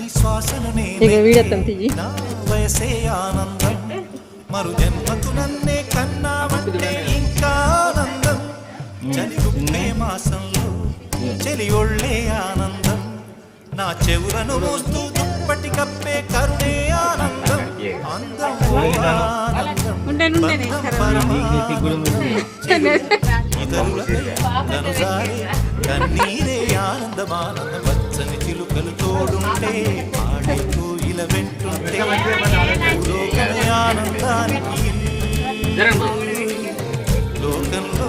శ్వాసను నా వయసే ఆనందం మరు జన్మకు నన్నే కన్నావంటే ఇంకా ఆనందం చలి మే మాసంలో చెలి ఒళ్ళే ఆనందం నా చెవులను మోస్తూ దుప్పటి కప్పే కరుణే ఆనందం అందం ఆనందం కన్నీరే ఆనందమానందం వచ్చని చిలుకలు తోడుంటే ఆడే కోయిల వెంటుంటే లోకమే ఆనందానికి లోకంలో